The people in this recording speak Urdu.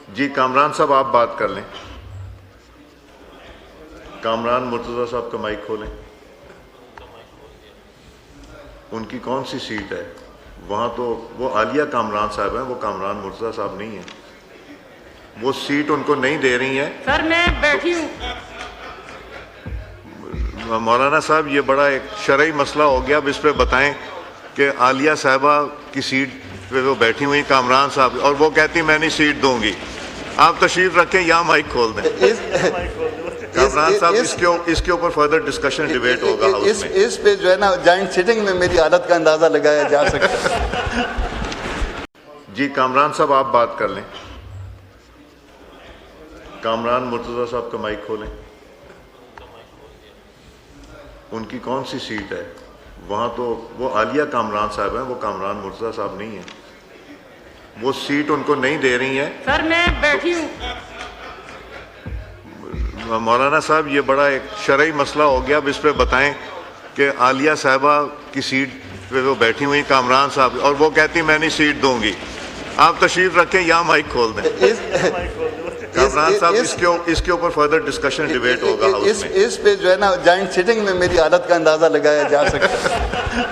جی کامران صاحب آپ بات کر لیں. کامران مرتضیٰ صاحب کا مائک کھولیں. ان کی کون سی سیٹ ہے؟ وہاں تو وہ عالیہ کامران صاحب ہیں، وہ کامران مرتضیٰ صاحب نہیں ہیں. وہ سیٹ ان کو نہیں دے رہی ہیں. سر میں بیٹھی ہوں. مولانا صاحب یہ بڑا ایک شرعی مسئلہ ہو گیا. اب اس پہ بتائیں کہ عالیہ صاحبہ کی سیٹ پہ وہ بیٹھی ہوئی کامران صاحب، اور وہ کہتی میں نہیں سیٹ دوں گی. آپ تشریف رکھیں، یہاں مائک کھول دیں. کامران صاحب اس کے اوپر فردر ڈسکشن ڈیبیٹ ہوگا ہاؤس میں. اس پہ جو ہے نا جوائنٹ سیٹنگ میں میری حالت کا اندازہ لگایا جا سکتا ہے. جی کامران صاحب آپ بات کر لیں. کامران مرتضیٰ صاحب کا مائک کھولیں. ان کی کون سی سیٹ ہے؟ وہاں تو وہ عالیہ کامران صاحب ہیں، وہ کامران مرتضیٰ صاحب نہیں ہیں. وہ سیٹ ان کو نہیں دے رہی ہیں. سر میں بیٹھی ہوں. مولانا صاحب یہ بڑا ایک شرعی مسئلہ ہو گیا. اب اس پہ بتائیں کہ عالیہ صاحبہ کی سیٹ پہ وہ بیٹھی ہوئی کامران صاحب، اور وہ کہتی میں نہیں سیٹ دوں گی. آپ تشریف رکھیں، یہاں مائک کھول دیں. کامران صاحب اس کے اوپر فردر ڈسکشن ڈیبیٹ ہوگا ہاؤس میں. اس پہ جو ہے نا جوائنٹ سیٹنگ میں میری حالت کا اندازہ لگایا جا سکتا ہے.